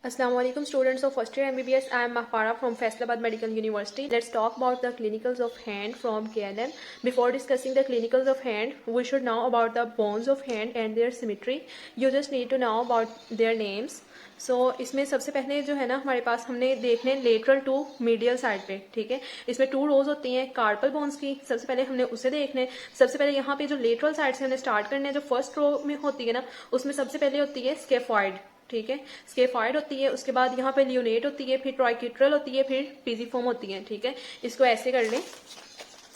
Assalamualaikum students of first year MBBS. I am Mahpara from Faisalabad Medical University. Let's talk about the clinicals of hand from KLM. Before discussing the clinicals of hand, we should know about the bones of hand and their symmetry. You just need to know about their names. So इसमें सबसे पहले जो है ना हमारे पास हमने देखने lateral to medial side पे, ठीक है। इसमें 2 रोज होती हैं कार्पल बोन्स की। सबसे पहले हमने उसे देखने। सबसे पहले यहाँ पे जो लेटरल साइड से हमने स्टार्ट करने हैं, जो फर्स्ट रो में होती है ना, उसमें सबसे पहले होती है स्केफॉइड, ठीक है। स्केफॉइड होती है, उसके बाद यहाँ पे लियोनेट होती है, फिर ट्राइक्यूट्रल होती है, फिर पीजीफॉर्म होती है, ठीक है। इसको ऐसे कर लें,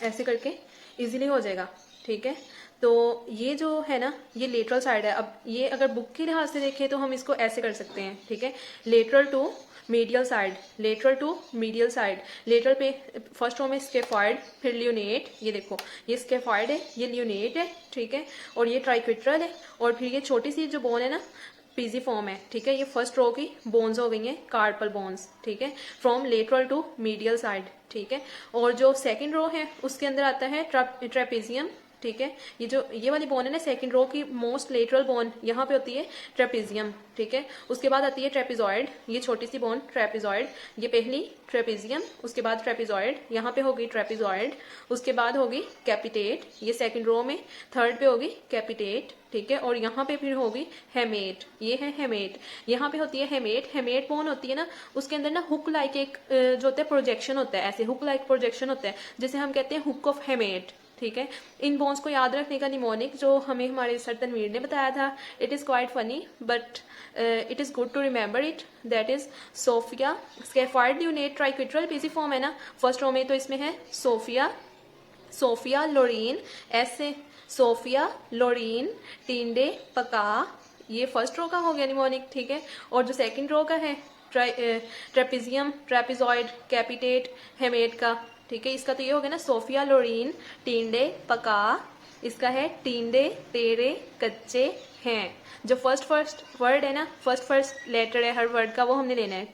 ऐसे करके इजीली हो जाएगा, ठीक है। तो ये जो है ना, ये लेटरल साइड है। अब ये अगर बुक के लिहाज से देखें तो हम इसको ऐसे कर सकते हैं, ठीक है। Lateral to medial side, lateral to medial side. Lateral पे फर्स्ट रो में स्केफॉइड, फिर लियोनेट, ये देखो ये स्केफॉइड है, ये लियोनेट है, ठीक है, और ये ट्राइक्यूट्रल है, और फिर ये छोटी सी जो बोन है ना पीजी फॉर्म है, ठीक है। ये फर्स्ट रो की बोन्स हो गई हैं कार्पल बोन्स, ठीक है, from lateral to medial side, ठीक है। और जो सेकंड रो है उसके अंदर आता है ट्रेपेजियम, ठीक है। ये वाली बोन है ना सेकंड रो की मोस्ट लेटरल बोन, यहाँ पे होती है ट्रेपेजियम, ठीक है। उसके बाद आती है ट्रेपेजॉइड, ये छोटी सी बोन ट्रेपेजॉइड, ये पहली ट्रेपेजियम, उसके बाद ट्रेपेजॉइड, यहाँ पे होगी ट्रेपेजॉइड, उसके बाद होगी कैपिटेट, ये सेकंड रो में थर्ड पे होगी कैपिटेट, ठीक है। और यहाँ पे फिर होगी हेमेट, ये है हेमेट, यहाँ पे होती है हेमेट। हेमेट बोन होती है ना, उसके अंदर ना हुक लाइक एक जो होता है प्रोजेक्शन होता है, ऐसे हुक लाइक प्रोजेक्शन होता है, जिसे हम कहते हैं हुक ऑफ हेमेट, ठीक है। इन बोन्स को याद रखने का निमोनिक जो हमें हमारे सर तनवीर ने बताया था, it is quite funny but it is good to remember it, that is Sophia scaphoid lunate triquetral pisiform है ना फर्स्ट रो में, तो इसमें है सोफिया, सोफिया लोरीन, ऐसे सोफिया लोरीन टिंडे पका, ये फर्स्ट रो का हो गया निमोनिक, ठीक है। और जो सेकंड रो का है ट्रेपेजियम, ट्रेपेजॉइड, कैपिटेट, हेमेट का, ठीक है। इसका तो ये हो गया ना सोफिया लोरीन टिंडे पका, इसका है टिंडे तेरे कच्चे हैं। जो फर्स्ट वर्ड है ना, फर्स्ट लेटर है हर वर्ड का, वो हमने लेना है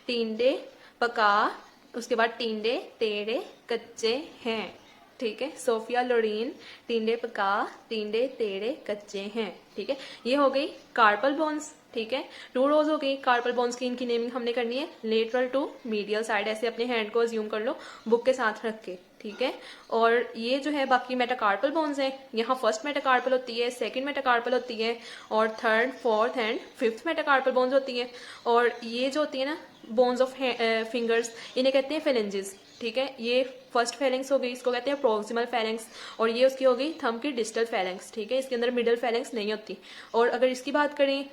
टिंडे पका, उसके बाद टिंडे तेरे कच्चे हैं, ठीक है। सोफिया लोरीन टिंडे पका, टिंडे तेरे कच्चे हैं, ठीक है। ये हो गई कार्पल बोन्स, ठीक है। 2 रोज हो गई कार्पल बोन्स की, इनकी नेमिंग हमने करनी है लेटरल टू मीडियल साइड, ऐसे अपने हैंड को अज्यूम कर लो बुक के साथ रख के, ठीक है। और ये जो है बाकी मेटाकार्पल बोन्स हैं, यहाँ फर्स्ट मेटाकार्पल होती है, सेकंड मेटाकार्पल होती है, और third, fourth and fifth metacarpal bones होती है। और ये जो होती है ना बोन्स ऑफ फिंगर्स, इन्हें कहते हैं फेलेंजेस, ठीक है। ये फर्स्ट फेलेंक्स हो गई, इसको कहते हैं प्रोक्सिमल फेलेंक्स, और ये उसकी हो गई थंब की डिस्टल फेलेंक्स, ठीक है। इसके अंदर मिडल फेलेंक्स नहीं होती। और अगर इसकी बात करें,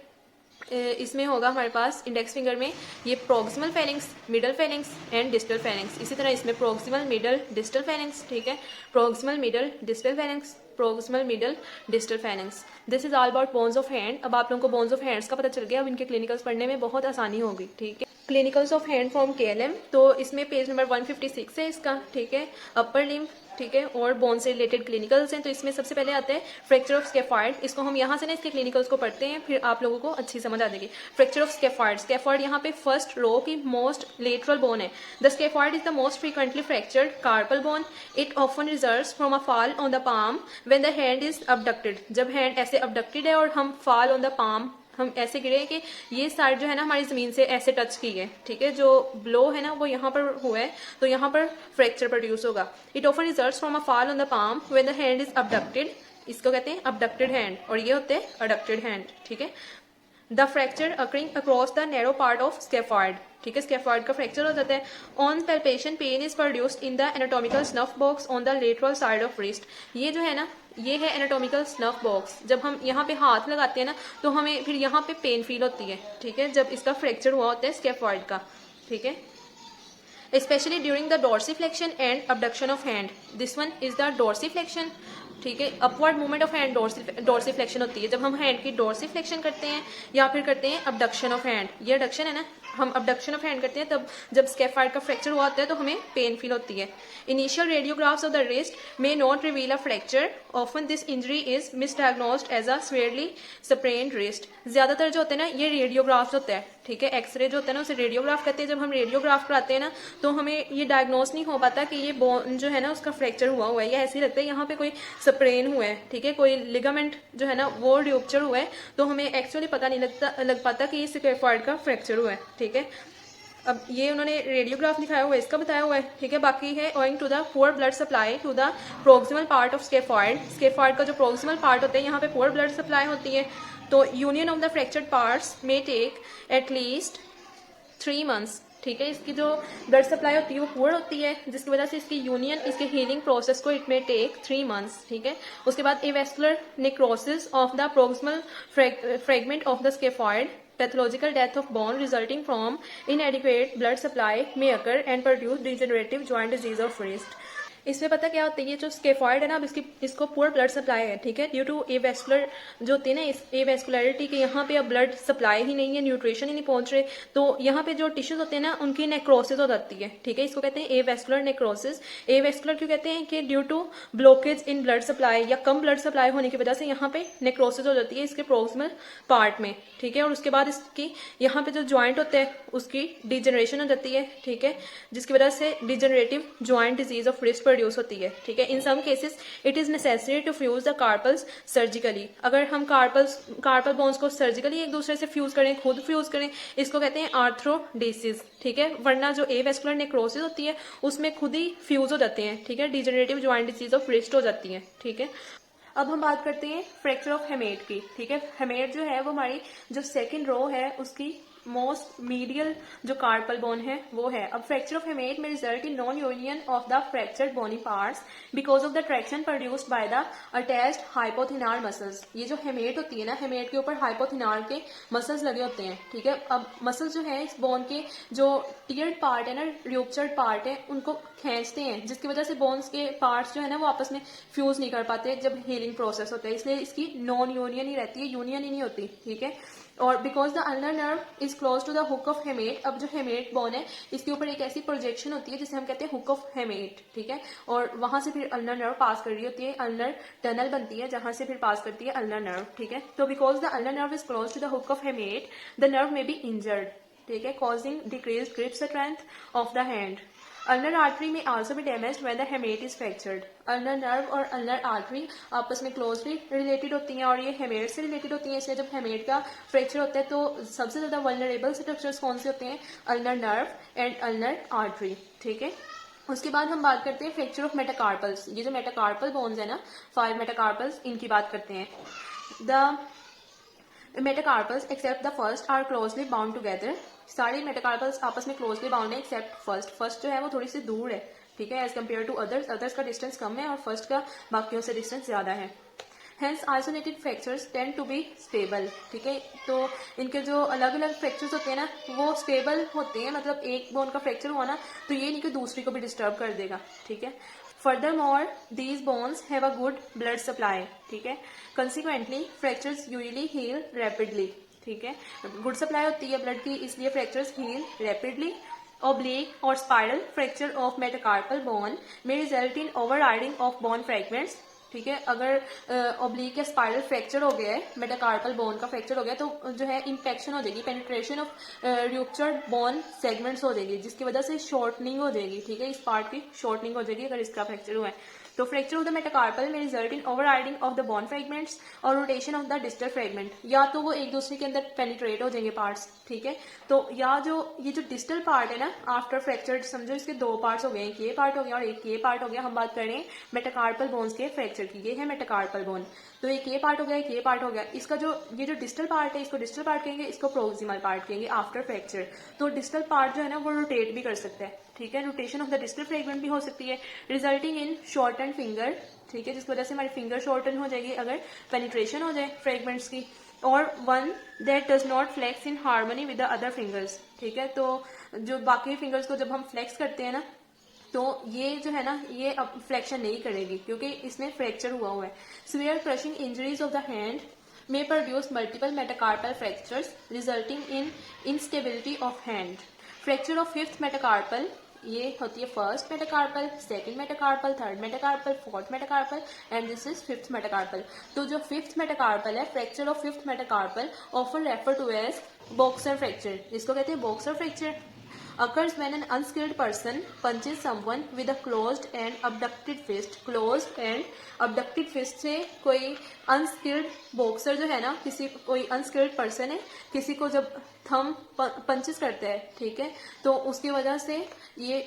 इसमें होगा हमारे पास इंडेक्स फिंगर में ये proximal phalanx, middle phalanx and distal phalanx. इसी तरह इसमें प्रोक्सिमल मिडल डिस्टल फेलेंक्स, ठीक है। Proximal middle distal phalanx, proximal middle distal phalanx. This is all about bones of hand. अब आप लोगों को बोन्स ऑफ हैंड्स का पता चल गया, अब इनके क्लिनिकल्स पढ़ने में बहुत आसानी होगी, ठीक है। Clinicals of hand from KLM, तो इसमें पेज नंबर 156 है इसका, ठीक है। अपर लिम्ब, ठीक है, और बोन से रिलेटेड क्लिनिकल्स हैं। तो इसमें सबसे पहले आते हैं फ्रैक्चर ऑफ स्केफॉइड। इसको हम यहाँ से ना इसके क्लिनिकल्स को पढ़ते हैं, फिर आप लोगों को अच्छी समझ आ जाएगी। फ्रैक्चर ऑफ स्केफॉइड, स्केफॉइड यहाँ पे फर्स्ट रो की मोस्ट लेटरल बोन है। The scaphoid is the most frequently fractured carpal bone. It often results from a fall on the palm when the hand is abducted. जब hand ऐसे abducted है और हम fall on the palm, हम ऐसे गिरे कि ये साइड जो है ना हमारी जमीन से ऐसे टच की है, ठीक है। जो ब्लो है ना वो यहाँ पर हुआ है, तो यहाँ पर फ्रैक्चर प्रोड्यूस होगा। It often results from a fall on the palm when the hand is abducted, इसको कहते हैं अबडक्टेड हैंड, और ये होते हैं अडक्टेड हैंड, ठीक है। The fracture occurring across the narrow part of scaphoid, ठीक है। स्केफॉइड का फ्रैक्चर हो जाता है। On palpation pain is produced in the anatomical snuff box on the lateral side of wrist. ये जो है ना, ये है एनाटोमिकल स्नफ बॉक्स। जब हम यहाँ पे हाथ लगाते हैं ना, तो हमें फिर यहाँ पे पेन फील होती है, ठीक है, जब इसका फ्रैक्चर हुआ होता है स्केफॉइड का, ठीक है। Specially during the dorsiflexion and abduction of hand. This one is the dorsiflexion, ठीक है। Upward movement of hand dorsiflexion होती है जब हम हैंड की डोर्सिफ्लेक्शन करते हैं या फिर करते हैं अबडक्शन ऑफ हैंड। ये अडक्शन है ना, हम अबडक्शन ऑफ हैंड करते हैं तब जब स्केफॉइड का फ्रैक्चर हुआ होता है तो हमें पेन फील होती है. Initial radiographs of the wrist may not reveal a fracture. Often this injury is misdiagnosed as a severely sprained wrist. ज्यादातर जो होते हैं ना ये रेडियोग्राफ्स होते हैं, ठीक है. एक्सरे जो होता है ना उसे रेडियोग्राफ कहते हैं. जब हम रेडियोग्राफ कराते हैं ना तो हमें ये डायग्नोस नहीं हो पाता कि ये बोन जो है ना उसका फ्रैक्चर हुआ हुआ है, या ऐसे ही लगता है यहाँ पे कोई स्प्रेन हुआ है, ठीक है, कोई लिगामेंट जो है ना वो र्यूप्चर हुआ है, तो हमें एक्चुअली पता नहीं लग पाता कि ये स्केफॉइड का फ्रैक्चर हुआ है, ठीक है. अब ये उन्होंने रेडियोग्राफ दिखाया हुआ है, इसका बताया हुआ है, ठीक है. बाकी है owing to the poor blood supply to the proximal part of scaphoid. Scaphoid का जो प्रोक्सिमल पार्ट होता है यहाँ पे पुअर ब्लड सप्लाई होती है, तो union of the fractured parts may take at least 3 months, ठीक है. इसकी जो ब्लड सप्लाई होती है वो पुअर होती है, जिसकी वजह से इसकी यूनियन, इसके हीलिंग प्रोसेस को इट में टेक 3 months, ठीक है. उसके बाद avascular necrosis of the proximal fragment of the scaphoid. Pathological death of bone resulting from inadequate blood supply may occur and produce degenerative joint disease of wrist. इसमें पता क्या होता है, ये जो स्केफॉइड है ना, अब इसको पुअर ब्लड सप्लाई है, ठीक है, ड्यू टू एवेस्कुलर जो होती है ना, इस एवेस्कुलरिटी के यहाँ पे अब ब्लड सप्लाई ही नहीं है, न्यूट्रिशन ही नहीं पहुंच रहे, तो यहाँ पे जो टिश्यूज होते हैं ना उनकी नेक्रोसिस हो जाती है, ठीक है. इसको कहते हैं एवेस्कुलर नेक्रोसिस. एवेस्कुलर क्यों कहते हैं कि due to blockage in blood supply या कम ब्लड सप्लाई होने की वजह से यहाँ पे नेक्रोसिस हो जाती है इसके प्रोक्सिमल पार्ट में, ठीक है. और उसके बाद इसकी यहाँ पे जो ज्वाइंट होते हैं उसकी डिजेनरेशन हो जाती है, ठीक है, जिसकी वजह से degenerative joint disease of wrist produce होती है, ठीक है. In some cases it is necessary to fuse the carpals surgically. अगर हम कार्पल बोन्स को सर्जिकली एक दूसरे से फ्यूज करें, खुद फ्यूज करें, इसको कहते हैं आर्थ्रोडेसिस, ठीक है. वरना जो एवेस्कुलर नेक्रोसिस होती है उसमें खुद ही फ्यूज हो जाते हैं, ठीक है, degenerative joint disease of wrist हो जाती है, ठीक है. अब हम बात करते हैं फ्रैक्चर ऑफ हेमेट की, ठीक है. हेमेट जो है वो हमारी जो सेकंड रो है उसकी मोस्ट मीडियल जो कार्पल बोन है वो है. अब फ्रैक्चर ऑफ हेमेट में result in non union of the fractured bony parts because of the traction produced by the attached hypothenar muscles. ये जो हेमेट होती है ना, हेमेट के ऊपर हाइपोथिनार के मसल्स लगे होते हैं, ठीक है. अब मसल्स जो है इस बोन के जो टियर्ड पार्ट है ना, र्यूप्चर्ड पार्ट है, उनको खींचते हैं, जिसकी वजह से बोन्स के पार्ट्स जो है ना वो आपस में फ्यूज नहीं कर पाते जब हीलिंग प्रोसेस होता है, इसलिए इसकी नॉन यूनियन ही रहती है, यूनियन ही नहीं होती, ठीक है. और because the ulnar nerve is close to the hook of hamate. अब जो हेमेट बोन है इसके ऊपर एक ऐसी प्रोजेक्शन होती है जिसे हम कहते हैं हुक ऑफ हेमेट, ठीक है. और वहां से फिर अल्नर नर्व पास कर रही होती है, अल्नर टनल बनती है जहां से फिर पास करती है अल्नर नर्व, ठीक है. तो because the ulnar nerve is close to the hook of hamate the nerve may be injured, ठीक है, causing decrease grip strength of the hand. Ulnar artery may also भी damaged when the hamate is fractured. Ulnar nerve और ulnar artery आपस में closely related होती हैं और ये हेमेट से रिलेटेड होती हैं, इसलिए जब हेमेट का फ्रैक्चर होता है तो सबसे ज्यादा वल्नरेबल स्ट्रक्चर्स कौन से होते हैं? Ulnar nerve and ulnar artery, ठीक है. उसके बाद हम बात करते हैं फ्रैक्चर ऑफ मेटाकार्पल्स. ये जो मेटाकार्पल बोन्स है ना, 5 मेटाकार्पल्स, इनकी बात करते हैं. The metacarpals except the first are closely bound together. सारे मेटाकार्पल्स आपस में क्लोजली बाउंड है एक्सेप्ट फर्स्ट. फर्स्ट जो है वो थोड़ी सी दूर है, ठीक है, as compare to others. Others का डिस्टेंस कम है और फर्स्ट का बाकियों से डिस्टेंस ज्यादा है. Hence isolated fractures tend to be stable, ठीक है. तो इनके जो अलग अलग फ्रैक्चर्स होते हैं ना वो स्टेबल होते हैं, मतलब एक बोन का फ्रैक्चर हुआ ना तो ये नहीं कि दूसरी को भी डिस्टर्ब कर देगा, ठीक है. Furthermore, these bones have a good blood supply, ठीक है. Consequently, fractures usually heal rapidly, ठीक है. गुड सप्लाई होती है ब्लड की, इसलिए fractures heal rapidly. Oblique or spiral fracture of metacarpal bone may result in overriding of bone fragments, ठीक है. अगर ओब्लिक या स्पाइरल फ्रैक्चर हो गया है, मेटाकार्पल बोन का फ्रैक्चर हो गया, तो जो है इंफेक्शन हो जाएगी, पेनिट्रेशन ऑफ र्यूप्चर्ड बोन सेगमेंट्स हो जाएगी, जिसकी वजह से शॉर्टनिंग हो जाएगी, ठीक है. इस पार्ट की शॉर्टनिंग हो जाएगी अगर इसका फ्रैक्चर हुआ है. तो फ्रैक्चर ऑफ द मेटाकार्पल में result in overriding of the bone fragments और rotation of the distal fragment. या तो वो एक दूसरे के अंदर पेनिट्रेट हो जाएंगे पार्ट्स, ठीक है. तो या जो ये जो डिस्टल पार्ट है ना आफ्टर फ्रैक्चर, समझो इसके 2 पार्ट्स हो गए, एक ये पार्ट हो गया और एक ये पार्ट हो गया. हम बात कर रहे हैं मेटाकार्पल बोन्स के फ्रैक्चर की. ये है मेटाकार्पल बोन, तो एक ये पार्ट हो गया, एक ये पार्ट हो गया. इसका जो ये जो डिस्टल पार्ट है इसको डिस्टल पार्ट कहेंगे, इसको प्रोक्सिमल पार्ट कहेंगे आफ्टर फ्रैक्चर. तो डिस्टल पार्ट जो है ना वो रोटेट भी कर सकता है, ठीक है. Rotation of the distal fragment भी हो सकती है, रिजल्टिंग इन शॉर्टन फिंगर, ठीक है, जिसकी वजह से हमारी फिंगर शॉर्टन हो जाएगी अगर पेनिट्रेशन हो जाए फ्रेगमेंट्स की. और one that does not flex in harmony with the other fingers, ठीक है. तो जो बाकी फिंगर्स को जब हम फ्लेक्स करते हैं ना तो ये जो है ना ये अब फ्लेक्शन नहीं करेगी क्योंकि इसमें फ्रैक्चर हुआ है. Severe crushing injuries of the hand may produce multiple metacarpal fractures resulting in instability of hand. Fracture of fifth metacarpal, ये होती है first metacarpal, second metacarpal, third metacarpal, fourth metacarpal and this is fifth metacarpal. तो जो fifth metacarpal है, fracture of fifth metacarpal often refer to as boxer fracture. इसको कहते हैं boxer fracture. Occurs when an unskilled person punches someone with a closed and abducted fist. Closed and abducted fist से कोई unskilled boxer जो है ना, कोई unskilled person है, किसी को जब थम पंचेस करते हैं, ठीक है, तो उसकी वजह से ये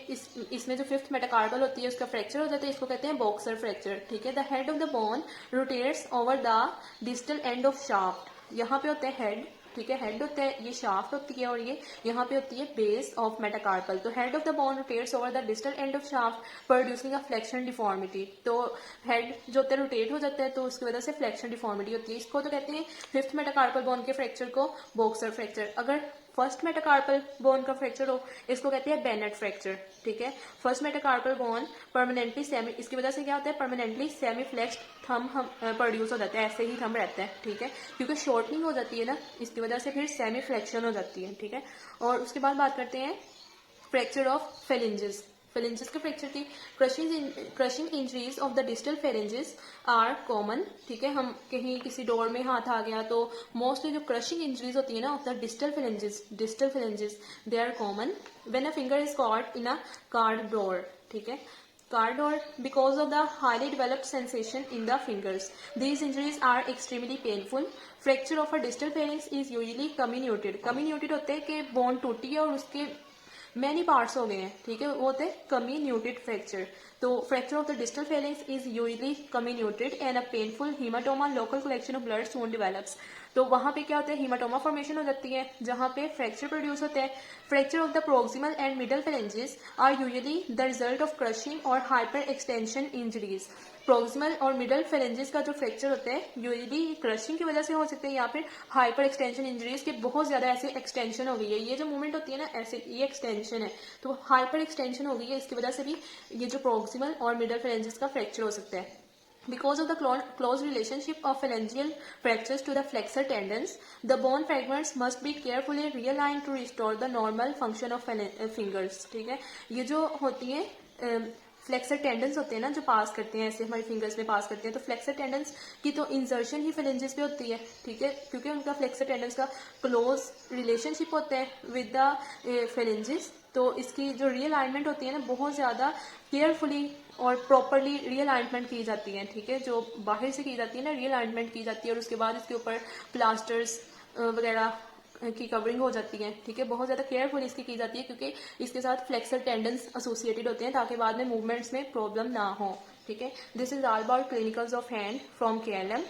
इसमें जो फिफ्थ मेटाकार्पल होती है उसका फ्रैक्चर हो जाता है. इसको कहते हैं बॉक्सर फ्रैक्चर. ठीक है. The head of the bone rotates over the distal end of shaft. यहाँ पे होता है हेड, ठीक है, हेड होता है, ये शाफ्ट होती है और ये यहाँ पे होती है बेस ऑफ मेटाकार्पल. तो head of the bone rotates over the distal end of shaft producing a flexion deformity. तो हेड जो होता है रोटेट हो जाता है तो उसकी वजह से फ्लेक्शन डिफॉर्मिटी होती है. इसको तो कहते हैं फिफ्थ मेटाकार्पल बोन के फ्रैक्चर को बॉक्सर फ्रैक्चर. अगर फर्स्ट मेटाकार्पल बोन का फ्रैक्चर हो, इसको कहते हैं बेनेट फ्रैक्चर. ठीक है. First metacarpal bone permanently semi, इसकी वजह से क्या होता है, permanently semi flexed thumb produce हो जाता है, ऐसे ही थंब रहता है. ठीक है. क्योंकि शॉर्टनिंग हो जाती है ना, इसकी वजह से फिर सेमी फ्लेक्शन हो जाती है. ठीक है. और उसके बाद बात करते हैं फ्रैक्चर ऑफ फेलिंजेस. फेलिंजेस के फ्रैक्चर की crushing injuries of the distal phalanges are common. ठीक है. हम कहीं किसी डोर में हाथ आ गया तो मोस्टली जो क्रशिंग इंजरीज होती है ना of the distal phalanges they are common when a finger is caught in a card door. ठीक है. Card door because of the highly developed sensation in the fingers. These injuries are extremely painful. Fracture of a distal phalanx is usually comminuted. Comminuted होते हैं कि bone टूटी है और उसके many parts हो गए हैं. ठीक है. वो होते हैं कम्यून्यूटेड फ्रैक्चर. तो fracture of the distal phalanges is usually comminuted and a painful haematoma local collection of blood soon develops. तो वहां पे क्या होता है, हीमाटोमा फॉर्मेशन हो जाती है जहां पे फ्रैक्चर प्रोड्यूस होते हैं. Fracture of the proximal and middle phalanges are usually the result of crushing और हाइपर एक्सटेंशन इंजरीज. प्रोक्सिमल और मिडल फेलेंजेस का जो फ्रैक्चर होता है यूजली क्रशिंग की वजह से हो सकते हैं या फिर हाइपर एक्सटेंशन इंजरीज के बहुत ज्यादा ऐसे एक्सटेंशन हो गई है. ये जो मूवमेंट होती है ना ऐसे, ये एक्सटेंशन है, तो हाइपर एक्सटेंशन हो गई है, इसकी वजह से भी ये जो प्रोक्सिमल और मिडल फेलेंजेस का फ्रैक्चर हो सकता है. Because of the close relationship of phalangeal fractures to the flexor tendons, the bone fragments must be carefully realigned to restore the normal function of fingers. ठीक है. ये जो होती है फ्लेक्सर टेंडेंस होते हैं ना जो पास करते हैं ऐसे हमारी फिंगर्स में पास करते हैं, तो फ्लेक्सर टेंडेंस की तो इंसर्शन ही फेलेंजेस पे होती है. ठीक है. क्योंकि उनका फ्लेक्सर टेंडेंस का क्लोज रिलेशनशिप होता है विद द फेलेंजेस. तो इसकी जो रीअलाइनमेंट होती है ना बहुत ज्यादा केयरफुली और प्रॉपरली रीअलाइनमेंट की जाती है. ठीक है. जो बाहर से की जाती है ना रीअलाइनमेंट की जाती है और उसके बाद इसके ऊपर प्लास्टर्स वगैरह की कवरिंग हो जाती है. ठीक है. बहुत ज्यादा केयरफुल इसकी की जाती है क्योंकि इसके साथ फ्लेक्सर टेंडेंस एसोसिएटेड होते हैं ताकि बाद में मूवमेंट्स में प्रॉब्लम ना हो. ठीक है. This is all about clinicals of hand from KLM.